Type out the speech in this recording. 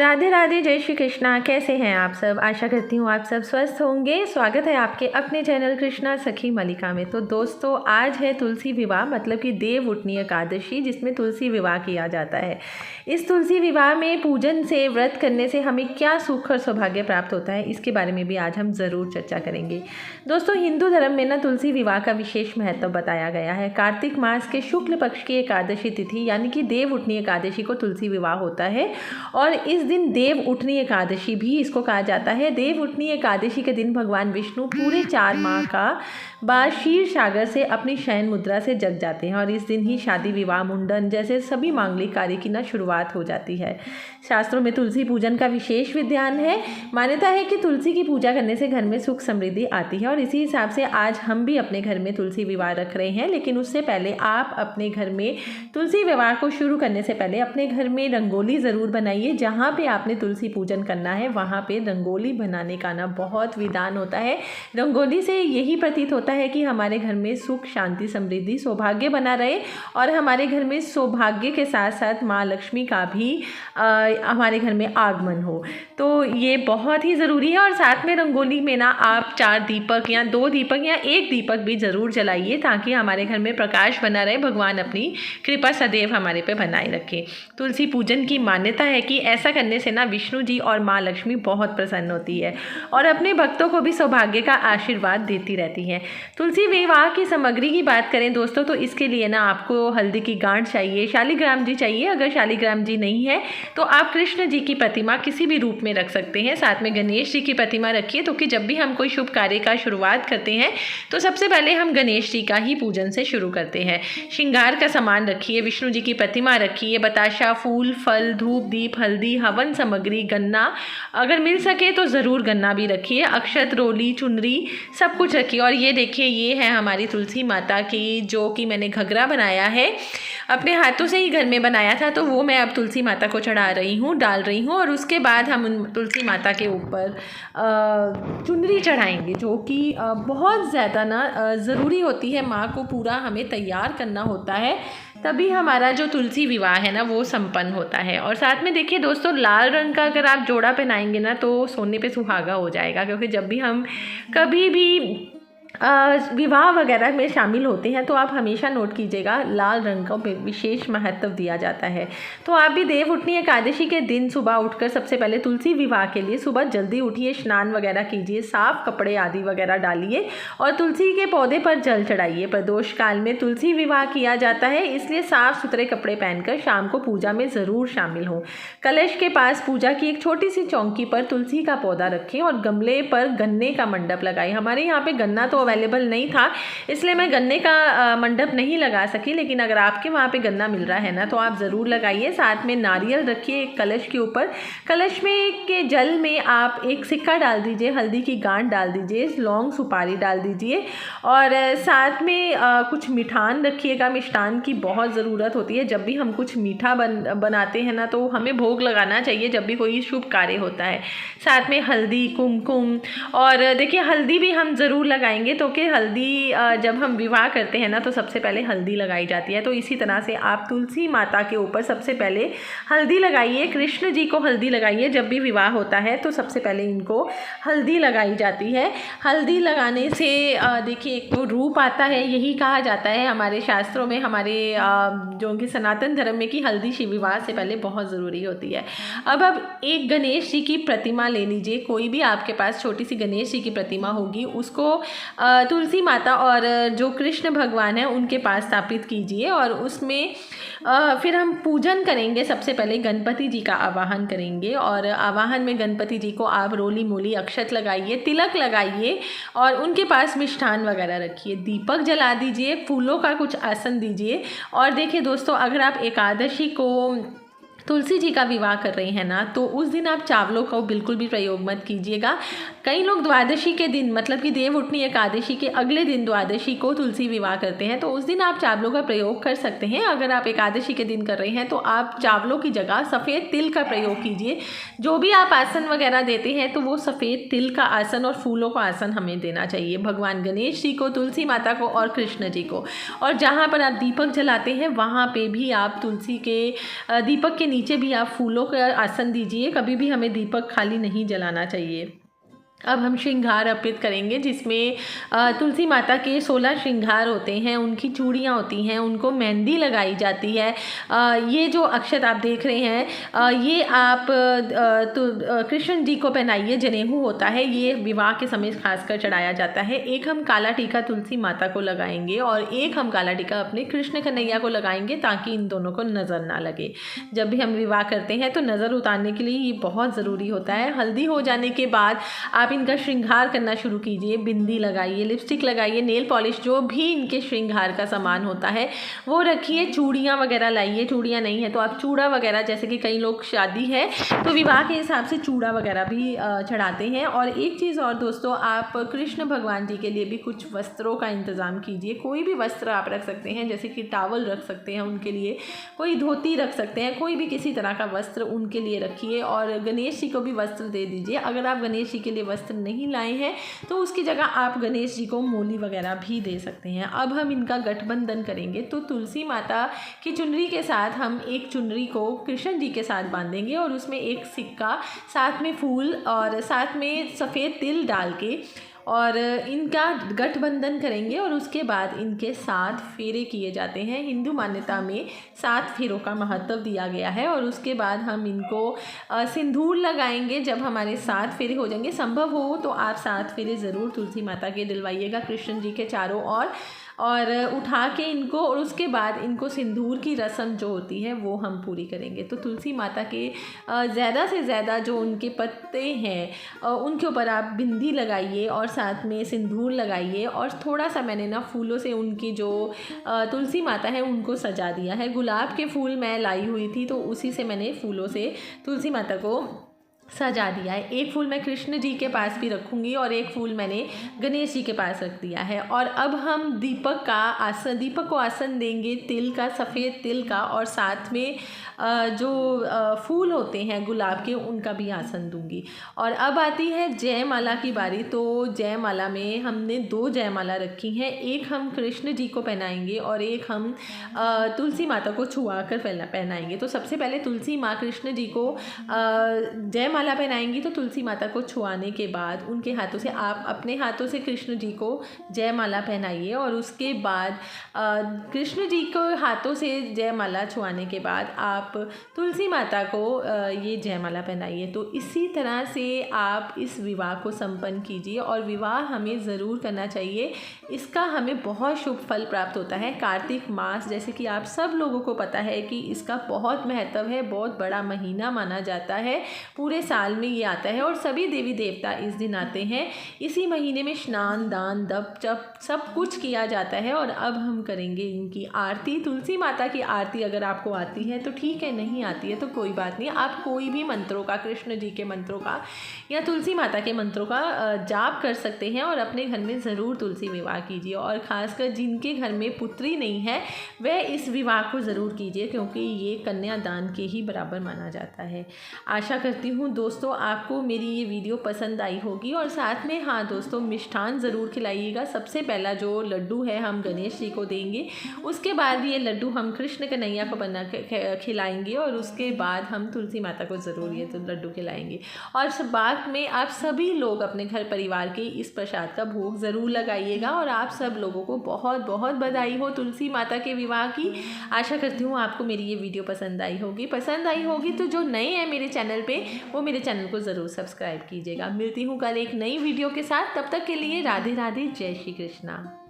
राधे राधे, जय श्री कृष्णा। कैसे हैं आप सब? आशा करती हूँ आप सब स्वस्थ होंगे। स्वागत है आपके अपने चैनल कृष्णा सखी मलिका में। तो दोस्तों, आज है तुलसी विवाह, मतलब कि देव उठनी एकादशी, जिसमें तुलसी विवाह किया जाता है। इस तुलसी विवाह में पूजन से, व्रत करने से हमें क्या सुख और सौभाग्य प्राप्त होता है, इसके बारे में भी आज हम ज़रूर चर्चा करेंगे। दोस्तों, हिंदू धर्म में ना तुलसी विवाह का विशेष महत्व बताया गया है। कार्तिक मास के शुक्ल पक्ष की एकादशी तिथि यानी कि देव उठनी एकादशी को तुलसी विवाह होता है और इस दिन देव उठनी एकादशी भी इसको कहा जाता है। देव उठनी एकादशी के दिन भगवान विष्णु पूरे 4 माह का बाद क्षीर सागर से अपनी शयन मुद्रा से जग जाते हैं और इस दिन ही शादी, विवाह, मुंडन जैसे सभी मांगलिक कार्य की ना शुरुआत हो जाती है। शास्त्रों में तुलसी पूजन का विशेष विधान है। मान्यता है कि तुलसी की पूजा करने से घर में सुख समृद्धि आती है और इसी हिसाब से आज हम भी अपने घर में तुलसी विवाह रख रहे हैं। लेकिन उससे पहले आप अपने घर में तुलसी विवाह को शुरू करने से पहले अपने घर में रंगोली ज़रूर बनाइए। जहाँ पे आपने तुलसी पूजन करना है वहाँ पे रंगोली बनाने का ना बहुत विधान होता है। रंगोली से यही प्रतीत होता है कि हमारे घर में सुख, शांति, समृद्धि, सौभाग्य बना रहे और हमारे घर में सौभाग्य के साथ साथ माँ लक्ष्मी का भी हमारे घर में आगमन हो। तो ये बहुत ही ज़रूरी है। और साथ में रंगोली में ना आप 4 दीपक या 2 दीपक या 1 दीपक भी ज़रूर जलाइए ताकि हमारे घर में प्रकाश बना रहे, भगवान अपनी कृपा सदैव हमारे पे बनाए रखे। तुलसी पूजन की मान्यता है कि ऐसा करने से ना विष्णु जी और माँ लक्ष्मी बहुत प्रसन्न होती है और अपने भक्तों को भी सौभाग्य का आशीर्वाद देती रहती है। तुलसी विवाह की सामग्री की बात करें दोस्तों, तो इसके लिए ना आपको हल्दी की गांठ चाहिए, शालिग्राम जी चाहिए। अगर शालिग्राम जी नहीं है तो आप कृष्ण जी की प्रतिमा किसी भी रूप में रख सकते हैं। साथ में गणेश जी की प्रतिमा रखिए, तो कि जब भी हम कोई शुभ कार्य का शुरुआत करते हैं तो सबसे पहले हम गणेश जी का ही पूजन से शुरू करते हैं। श्रृंगार का सामान रखिए, विष्णु जी की प्रतिमा रखिए, बताशा, फूल, फल, धूप, दीप, हल्दी, हवन सामग्री, गन्ना, अगर मिल सके तो ज़रूर गन्ना भी रखिए, अक्षत, रोली, चुनरी, सब कुछ रखिए। और ये देखिए, ये है हमारी तुलसी माता की, जो कि मैंने घघरा बनाया है, अपने हाथों से ही घर में बनाया था, तो वो मैं अब तुलसी माता को चढ़ा रही हूँ, डाल रही हूँ। और उसके बाद हम तुलसी माता के ऊपर चुनरी चढ़ाएंगे, जो कि बहुत ज़्यादा ना ज़रूरी होती है। माँ को पूरा हमें तैयार करना होता है, तभी हमारा जो तुलसी विवाह है ना वो संपन्न होता है। और साथ में देखिए दोस्तों, लाल रंग का अगर आप जोड़ा पहनाएंगे ना तो सोने पे सुहागा हो जाएगा, क्योंकि जब भी हम कभी भी विवाह वगैरह में शामिल होते हैं तो आप हमेशा नोट कीजिएगा, लाल रंग का विशेष महत्व दिया जाता है। तो आप भी देव उठनी एकादशी के दिन सुबह उठकर सबसे पहले तुलसी विवाह के लिए सुबह जल्दी उठिए, स्नान वगैरह कीजिए, साफ कपड़े आदि वगैरह डालिए और तुलसी के पौधे पर जल चढ़ाइए। प्रदोष काल में तुलसी विवाह किया जाता है, इसलिए साफ सुथरे कपड़े पहनकर शाम को पूजा में ज़रूर शामिल हों। कलश के पास पूजा की एक छोटी सी चौकी पर तुलसी का पौधा रखें और गमले पर गन्ने का मंडप लगाएं। हमारे यहाँ पे गन्ना तो अवेलेबल नहीं था, इसलिए मैं गन्ने का मंडप नहीं लगा सकी, लेकिन अगर आपके वहाँ पे गन्ना मिल रहा है ना तो आप ज़रूर लगाइए। साथ में नारियल रखिए एक कलश के ऊपर। कलश में के जल में आप एक सिक्का डाल दीजिए, हल्दी की गांठ डाल दीजिए, लौंग, सुपारी डाल दीजिए और साथ में कुछ मिठान रखिएगा। मिष्ठान की बहुत ज़रूरत होती है। जब भी हम कुछ मीठा बनाते हैं ना तो हमें भोग लगाना चाहिए जब भी कोई शुभ कार्य होता है। साथ में हल्दी, कुमकुम, और देखिए हल्दी भी हम ज़रूर लगाएंगे, तो कि हल्दी जब हम विवाह करते हैं ना तो सबसे पहले हल्दी लगाई जाती है। तो इसी तरह से आप तुलसी माता के ऊपर सबसे पहले हल्दी लगाइए, कृष्ण जी को हल्दी लगाइए। जब भी विवाह होता है तो सबसे पहले इनको हल्दी लगाई जाती है। हल्दी लगाने से देखिए एक तो रूप आता है, यही कहा जाता है हमारे शास्त्रों में, हमारे जो कि सनातन धर्म में, कि हल्दी शिव विवाह से पहले बहुत ज़रूरी होती है। अब एक गणेश जी की प्रतिमा ले लीजिए, कोई भी आपके पास छोटी सी गणेश जी की प्रतिमा होगी, उसको तुलसी माता और जो कृष्ण भगवान हैं उनके पास स्थापित कीजिए और उसमें फिर हम पूजन करेंगे। सबसे पहले गणपति जी का आवाहन करेंगे और आवाहन में गणपति जी को आप रोली मोली अक्षत लगाइए, तिलक लगाइए और उनके पास मिष्ठान वगैरह रखिए, दीपक जला दीजिए, फूलों का कुछ आसन दीजिए। और देखिए दोस्तों, अगर आप एकादशी को तुलसी जी का विवाह कर रहे हैं ना तो उस दिन आप चावलों का बिल्कुल भी प्रयोग मत कीजिएगा। कई लोग द्वादशी के दिन मतलब कि देवउठनी एकादशी के अगले दिन द्वादशी को तुलसी विवाह करते हैं, तो उस दिन आप चावलों का प्रयोग कर सकते हैं। अगर आप एकादशी के दिन कर रहे हैं तो आप चावलों की जगह सफ़ेद तिल का प्रयोग कीजिए। जो भी आप आसन वगैरह देते हैं तो वो सफ़ेद तिल का आसन और फूलों का आसन हमें देना चाहिए, भगवान गणेश जी को, तुलसी माता को और कृष्ण जी को। और जहाँ पर आप दीपक जलाते हैं वहाँ पे भी आप तुलसी के दीपक के नीचे भी आप फूलों का आसन दीजिए। कभी भी हमें दीपक खाली नहीं जलाना चाहिए। अब हम श्रृंगार अर्पित करेंगे, जिसमें तुलसी माता के 16 श्रृंगार होते हैं, उनकी चूड़ियाँ होती हैं, उनको मेहंदी लगाई जाती है। ये जो अक्षत आप देख रहे हैं ये आप कृष्ण जी को पहनाइए। जनेऊ होता है, ये विवाह के समय खासकर चढ़ाया जाता है। एक हम काला टीका तुलसी माता को लगाएंगे और एक हम काला टीका अपने कृष्ण कन्हैया को लगाएंगे, ताकि इन दोनों को नज़र ना लगे। जब भी हम विवाह करते हैं तो नज़र उतारने के लिए ये बहुत ज़रूरी होता है। हल्दी हो जाने के बाद आप इनका श्रृंगार करना शुरू कीजिए। बिंदी लगाइए, लिपस्टिक लगाइए, नेल पॉलिश, जो भी इनके श्रृंगार का सामान होता है वो रखिए। चूड़ियाँ वगैरह लाइए, चूड़ियाँ नहीं है तो आप चूड़ा वगैरह, जैसे कि कई लोग शादी है तो विवाह के हिसाब से चूड़ा वगैरह भी चढ़ाते हैं। और एक चीज़ और दोस्तों, आप कृष्ण भगवान जी के लिए भी कुछ वस्त्रों का इंतज़ाम कीजिए। कोई भी वस्त्र आप रख सकते हैं, जैसे कि टावल रख सकते हैं उनके लिए, कोई धोती रख सकते हैं, कोई भी किसी तरह का वस्त्र उनके लिए रखिए। और गणेश जी को भी वस्त्र दे दीजिए। अगर आप गणेश जी के लिए वस्त्र नहीं लाए हैं तो उसकी जगह आप गणेश जी को मोली वगैरह भी दे सकते हैं। अब हम इनका गठबंधन करेंगे, तो तुलसी माता की चुनरी के साथ हम एक चुनरी को कृष्ण जी के साथ बांधेंगे और उसमें एक सिक्का, साथ में फूल और साथ में सफ़ेद तिल डाल के और इनका गठबंधन करेंगे। और उसके बाद इनके 7 फेरे किए जाते हैं। हिंदू मान्यता में 7 फेरों का महत्व दिया गया है। और उसके बाद हम इनको सिंदूर लगाएंगे। जब हमारे 7 फेरे हो जाएंगे, संभव हो तो आप 7 फेरे ज़रूर तुलसी माता के दिलवाइएगा कृष्ण जी के चारों ओर, और उठा के इनको, और उसके बाद इनको सिंदूर की रस्म जो होती है वो हम पूरी करेंगे। तो तुलसी माता के ज़्यादा से ज़्यादा जो उनके पत्ते हैं उनके ऊपर आप बिंदी लगाइए और साथ में सिंदूर लगाइए। और थोड़ा सा मैंने ना फूलों से उनकी जो तुलसी माता है उनको सजा दिया है। गुलाब के फूल मैं लाई हुई थी तो उसी से मैंने फूलों से तुलसी माता को सजा दिया है। एक फूल मैं कृष्ण जी के पास भी रखूँगी और एक फूल मैंने गणेश जी के पास रख दिया है। और अब हम दीपक को आसन देंगे, तिल का, सफ़ेद तिल का, और साथ में जो फूल होते हैं गुलाब के उनका भी आसन दूंगी। और अब आती है जयमाला की बारी। तो जयमाला में हमने 2 जयमाला रखी हैं, एक हम कृष्ण जी को पहनाएंगे और एक हम तुलसी माता को छुआ कर पहनाएंगे। तो सबसे पहले तुलसी माँ कृष्ण जी को जयमाला पहनाएंगी। तो तुलसी माता को छुआने के बाद उनके हाथों से आप अपने हाथों से कृष्ण जी को जयमाला पहनाइए। और उसके बाद कृष्ण जी को हाथों से जयमाला छुआने के बाद आप तुलसी माता को ये जयमाला पहनाइए। तो इसी तरह से आप इस विवाह को संपन्न कीजिए। और विवाह हमें ज़रूर करना चाहिए, इसका हमें बहुत शुभ फल प्राप्त होता है। कार्तिक मास, जैसे कि आप सब लोगों को पता है कि इसका बहुत महत्व है, बहुत बड़ा महीना माना जाता है, पूरे साल में ये आता है और सभी देवी देवता इस दिन आते हैं। इसी महीने में स्नान, दान, दप, जप सब कुछ किया जाता है। और अब हम करेंगे इनकी आरती। तुलसी माता की आरती अगर आपको आती है तो ठीक है, नहीं आती है तो कोई बात नहीं, आप कोई भी मंत्रों का, कृष्ण जी के मंत्रों का या तुलसी माता के मंत्रों का जाप कर सकते हैं। और अपने घर में ज़रूर तुलसी विवाह कीजिए। और ख़ासकर जिनके घर में पुत्री नहीं है वह इस विवाह को ज़रूर कीजिए, क्योंकि ये कन्यादान के ही बराबर माना जाता है। आशा करती हूँ दोस्तों आपको मेरी ये वीडियो पसंद आई होगी। और साथ में हाँ दोस्तों, मिष्ठान ज़रूर खिलाइएगा। सबसे पहला जो लड्डू है हम गणेश जी को देंगे, उसके बाद ये लड्डू हम कृष्ण कन्हैया को बना खिलाएंगे और उसके बाद हम तुलसी माता को ज़रूर ये तो लड्डू खिलाएंगे। और बाद में आप सभी लोग अपने घर परिवार के इस प्रसाद का भोग ज़रूर लगाइएगा। और आप सब लोगों को बहुत बहुत बधाई हो तुलसी माता के विवाह की। आशा करती हूँ आपको मेरी ये वीडियो पसंद आई होगी। तो जो नए हैं मेरे चैनल पे वो मेरे चैनल को ज़रूर सब्सक्राइब कीजिएगा। मिलती हूँ कल एक नई वीडियो के साथ, तब तक के लिए राधे राधे, जय श्री कृष्णा।